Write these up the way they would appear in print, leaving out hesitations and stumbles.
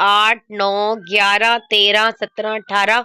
8, 9, 11, 13, 17, 18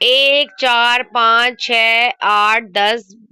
1, 4, 5, 6, 8, 10,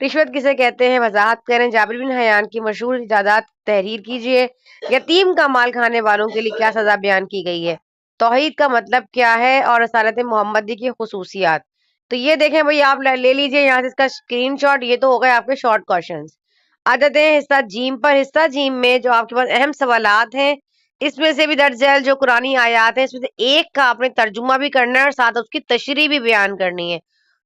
رشوت کسے کہتے ہیں وضاحت کریں، جابر بن حیان کی مشہور ایجادات تحریر کیجیے، یتیم کا مال کھانے والوں کے لیے کیا سزا بیان کی گئی ہے، توحید کا مطلب کیا ہے، اور رسالت محمدی کی خصوصیات۔ تو یہ دیکھیں بھائی، آپ لے لیجیے یہاں سے اس کا اسکرین شاٹ، یہ تو ہو گئے آپ کے شارٹ کوشچنز۔ آ جاتے ہیں حصہ جیم پر۔ حصہ جیم میں جو آپ کے پاس اہم سوالات ہیں، اس میں سے بھی درج ذیل جو قرآنی آیات ہیں، اس میں سے ایک کا آپ نے ترجمہ بھی کرنا ہے اور ساتھ اس کی تشریح بھی بیان کرنی ہے۔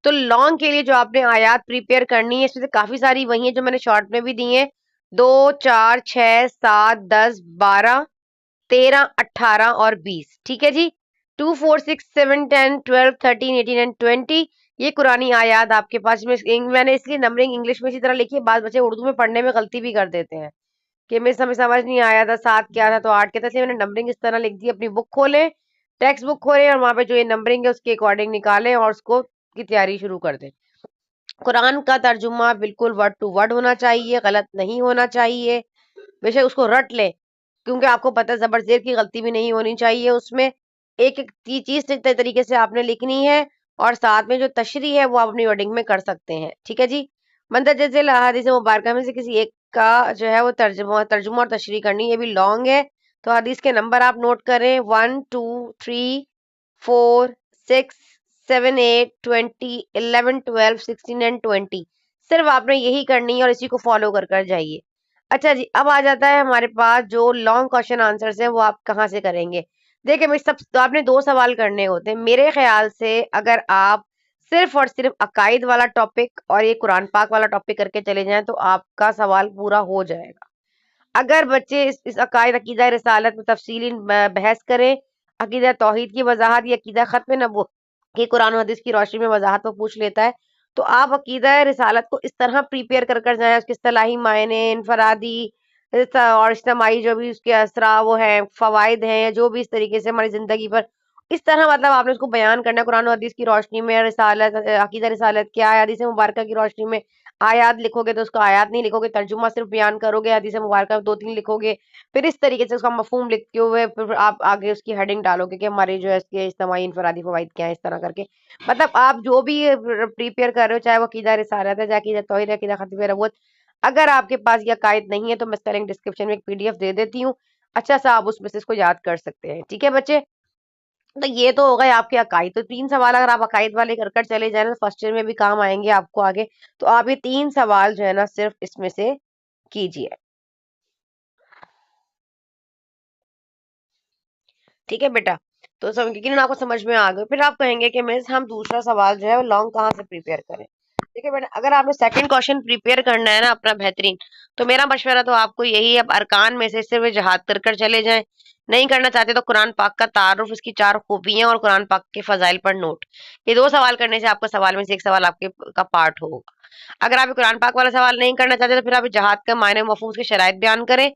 تو لانگ کے لیے جو آپ نے آیات پریپیئر کرنی ہے، اس میں سے کافی ساری وہی ہیں جو میں نے شارٹ میں بھی دی ہیں، 2 4 6 7 10 12 13 18 اور 20، ٹھیک ہے جی۔ 2 4 6 7 10 12 13 18 اینڈ 20 یہ قرآنی آیات آپ کے پاس میں نے اس لیے نمبرنگ انگلش میں اسی طرح لکھی ہے، بعض بچے اردو میں پڑھنے میں غلطی بھی کر دیتے ہیں کہ مس ہمیں سمجھ نہیں آیا تھا 7 کیا تھا تو 8 کیا تھا، اس لیے میں نے نمبرنگ اس طرح لکھ دی۔ اپنی بک کھولیں، ٹیکسٹ بک کھولیں اور وہاں پہ جو یہ نمبرنگ ہے اس کے اکارڈنگ نکالیں اور اس کو کی تیاری شروع کر دیں۔ قرآن کا ترجمہ بالکل ورڈ ٹو ورڈ ہونا چاہیے، غلط نہیں ہونا چاہیے، بے شک اس کو رٹ لیں کیونکہ آپ کو پتہ زبر زیر کی غلطی بھی نہیں ہونی چاہیے اس میں، ایک ایک چیز طریقے سے آپ نے لکھنی ہے، اور ساتھ میں جو تشریح ہے وہ آپ اپنی ورڈنگ میں کر سکتے ہیں، ٹھیک ہے جی۔ مندرجہ ذیل احادیث مبارکہ میں سے کسی ایک کا جو ہے وہ ترجمہ اور تشریح کرنی، یہ بھی لانگ ہے، تو حدیث کے نمبر آپ نوٹ کریں، 1 2 3 4 6 7 8 20 11 12 16 اینڈ 20، صرف آپ نے یہی کرنی ہے اور اسی کو فالو کر کر جائیے۔ اچھا جی، اب آ جاتا ہے ہمارے پاس جو لانگ کوشچن آنسرز ہیں وہ آپ کہاں سے کریں گے۔ دیکھیں میں سب تو آپ نے 2 سوال کرنے ہوتے ہیں میرے خیال سے، اگر آپ صرف اور صرف عقائد والا ٹاپک اور یہ قرآن پاک والا ٹاپک کر کے چلے جائیں تو آپ کا سوال پورا ہو جائے گا۔ اگر بچے اس عقائد عقیدہ رسالت میں تفصیلی بحث کریں، عقیدہ توحید کی وضاحت یا عقیدہ ختم نبوت کی قرآن و حدیث کی روشنی میں وضاحت وہ پوچھ لیتا ہے، تو آپ عقیدہ رسالت کو اس طرح پریپیئر کر کر جائیں، اس کے اصطلاحی معنی، انفرادی اور اجتماعی جو بھی اس کے اسرار وہ ہیں، فوائد ہیں، جو بھی اس طریقے سے ہماری زندگی پر اس طرح مطلب آپ نے اس کو بیان کرنا ہے قرآن و حدیث کی روشنی میں، رسالت عقیدہ رسالت کیا ہے حدیث مبارکہ کی روشنی میں۔ آیات لکھو گے تو اس کو آیات نہیں لکھو گے، ترجمہ صرف بیان کرو گے، حدیث مبارکہ 2 3 لکھو گے، پھر اس طریقے سے اس کا مفہوم لکھتے ہوئے پھر آپ آگے اس کی ہیڈنگ ڈالو گے کہ ہمارے جو ہے اس کے اجتماعی انفرادی فوائد کیا ہیں، اس طرح کر کے مطلب آپ جو بھی پریپیئر کر رہے ہو، چاہے وہ عقیدہ رسالت ہے، چاہے عقیدہ توحید ہے، عقیدہ ختم نبوت، اگر آپ کے پاس یہ عقائد نہیں ہے تو میں اس کا لنک ڈسکرپشن میں ایک PDF دے دیتی ہوں، اچھا سا آپ اس میں سے اس کو یاد کر سکتے ہیں، ٹھیک ہے بچے۔ تو یہ تو ہو گئے آپ کے عقائد، تو 3 سوال اگر آپ عقائد والے کر کر چلے جائیں نا فرسٹ ایئر میں بھی کام آئیں گے آپ کو آگے، تو آپ یہ 3 سوال جو ہے نا صرف اس میں سے کیجیے، ٹھیک ہے بیٹا۔ تو یقیناً آپ کو سمجھ میں آ گئے، پھر آپ کہیں گے کہ مس ہم دوسرا سوال جو ہے وہ لانگ کہاں سے پریپیئر کریں۔ ٹھیک ہے بیٹا، اگر آپ نے سیکنڈ کوشچن پریپیئر کرنا ہے نا اپنا بہترین، تو میرا مشورہ تو آپ کو یہی ہے، اب ارکان میں سے صرف جہاد کر کر چلے جائیں، نہیں کرنا چاہتے تو قرآن پاک کا تعارف، اس کی 4 خوبیاں اور قرآن پاک کے فضائل پر نوٹ، یہ 2 سوال کرنے سے آپ کا سوال میں سے ایک سوال آپ کے کا پارٹ ہوگا۔ اگر آپ قرآن پاک والا سوال نہیں کرنا چاہتے تو پھر آپ جہاد کا معنی و مفہوم کے شرائط بیان کریں،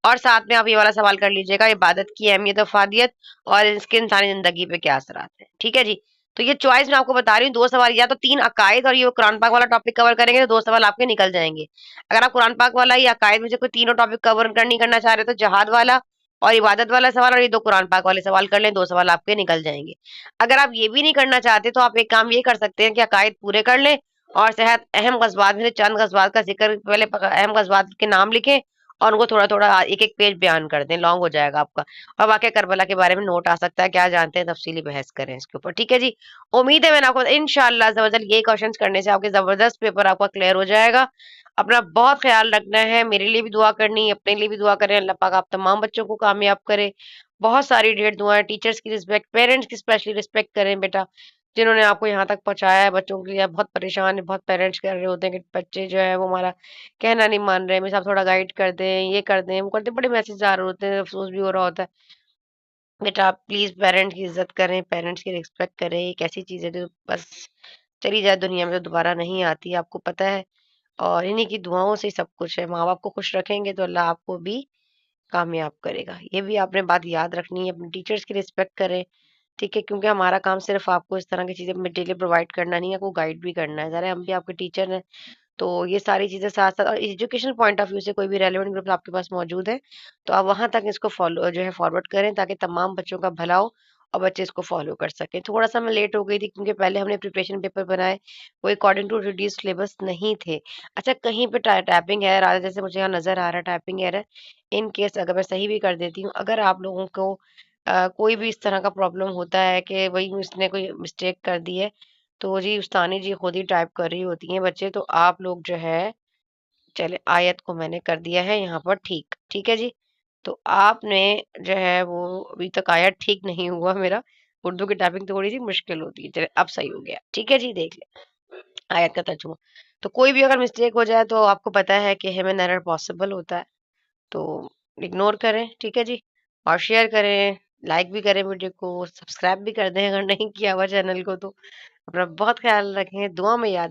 اور ساتھ میں آپ یہ والا سوال کر لیجئے گا عبادت کی اہمیت و افادیت اور اس کے انسانی زندگی پہ کیا اثرات ہیں، ٹھیک ہے جی۔ تو یہ چوائس میں آپ کو بتا رہی ہوں، 2 سوال یا تو 3 عقائد اور یہ قرآن پاک والا ٹاپک کور کریں گے تو 2 سوال آپ کے نکل جائیں گے۔ اگر آپ قرآن پاک والا یا عقائد میں سے کوئی تینوں ٹاپک کور نہیں کرنا چاہ رہے تو جہاد والا اور عبادت والا سوال اور یہ 2 قرآن پاک والے سوال کر لیں، 2 سوال آپ کے نکل جائیں گے۔ اگر آپ یہ بھی نہیں کرنا چاہتے تو آپ ایک کام یہ کر سکتے ہیں کہ عقائد پورے کر لیں اور صحت اہم غزوات میں سے چند غزوات کا ذکر، پہلے اہم غزوات کے نام لکھیں اور ان کو تھوڑا تھوڑا ایک ایک پیج بیان کر دیں، لانگ ہو جائے گا آپ کا، اور واقعہ کربلا کے بارے میں نوٹ آ سکتا ہے، کیا جانتے ہیں تفصیلی بحث کریں اس کے اوپر، ٹھیک ہے جی۔ امید ہے میں نے آپ کو انشاءاللہ عز و جل یہ کوشچنز کرنے سے آپ کے زبردست پیپر آپ کا کلیئر ہو جائے گا۔ اپنا بہت خیال رکھنا ہے، میرے لیے بھی دعا کرنی ہے، اپنے لیے بھی دعا کریں، اللہ پاک آپ تمام بچوں کو کامیاب کرے۔ بہت ساری ڈھیر دعائیں، ٹیچرز کی رسپیکٹ، پیرنٹس کی اسپیشلی رسپیکٹ کریں بیٹا، جنہوں نے آپ کو یہاں تک پہنچایا ہے، بچوں کے لیے بہت پریشان ہیں، بہت پیرنٹس کہہ رہے ہوتے ہیں کہ بچے جو ہے وہ ہمارا کہنا نہیں مان رہے، میرے صاحب تھوڑا گائیڈ کر دیں، یہ کر دیں، وہ کر دیں، بڑے میسج آ رہے ہوتے ہیں، افسوس بھی ہو رہا ہوتا ہے۔ بیٹا آپ پلیز پیرنٹس کی عزت کریں، پیرنٹس کی رسپیکٹ کریں، ایک ایسی چیز ہے جو بس چلی جائے دنیا میں تو دوبارہ نہیں آتی، آپ کو پتہ ہے، اور انہی کی دعاؤں سے سب کچھ ہے، ماں باپ کو خوش رکھیں گے تو اللہ آپ کو بھی کامیاب کرے گا، یہ بھی آپ نے بات یاد رکھنی ہے، اپنے ٹیچرز کی رسپیکٹ کریں، ٹھیک ہے، کیونکہ ہمارا کام صرف آپ کو اس طرح کی چیزیں مٹیریل پرووائڈ کرنا نہیں ہے، آپ کو گائیڈ بھی کرنا ہے، ذرا ہم بھی آپ کے ٹیچر ہیں، تو یہ ساری چیزیں ساتھ ساتھ، اور ایجوکیشن پوائنٹ آف ویو سے کوئی بھی ریلیونٹ گروپ آپ کے پاس موجود ہے تو آپ وہاں تک اس کو فالو جو ہے فارورڈ کریں تاکہ تمام بچوں کا بھلا ہو اور بچے اس کو فالو کر سکیں. تھوڑا سا میں لیٹ ہو گئی تھی کیونکہ پہلے ہم نے پریپریشن پیپر بنائے وہ اکارڈنگ ٹو ریڈیوس سلیبس نہیں تھے. اچھا کہیں پہ ٹائپنگ ایرر آ رہا ہے، جیسے مجھے یہاں نظر آ رہا ہے ٹائپنگ ایرر. ان کیس اگر میں صحیح بھی کر دیتی ہوں، اگر آپ لوگوں کو کوئی بھی اس طرح کا پرابلم ہوتا ہے کہ وہی اس نے کوئی مسٹیک کر دی ہے، تو جی استانی جی خود ہی ٹائپ کر رہی ہوتی ہیں بچے، تو آپ لوگ جو ہے چلے آیت کو میں نے کر دیا ہے یہاں پر ٹھیک. ٹھیک ہے جی. تو آپ نے جو ہے وہ ابھی تک آیت ٹھیک نہیں ہوا میرا. اردو کی ٹائپنگ تھوڑی سی مشکل ہوتی ہے. چلے اب صحیح ہو گیا. ٹھیک ہے جی. دیکھ لیں آیت کا ترجمہ. تو کوئی بھی اگر مسٹیک ہو جائے تو آپ کو پتا ہے کہ ہیومن ایرر پاسبل ہوتا ہے، تو اگنور کریں. ٹھیک ہے جی. اور شیئر کریں، لائک بھی کریں ویڈیو کو، سبسکرائب بھی کر دیں اگر نہیں کیا ہوا چینل کو. تو اپنا بہت خیال رکھیں، دعا میں یاد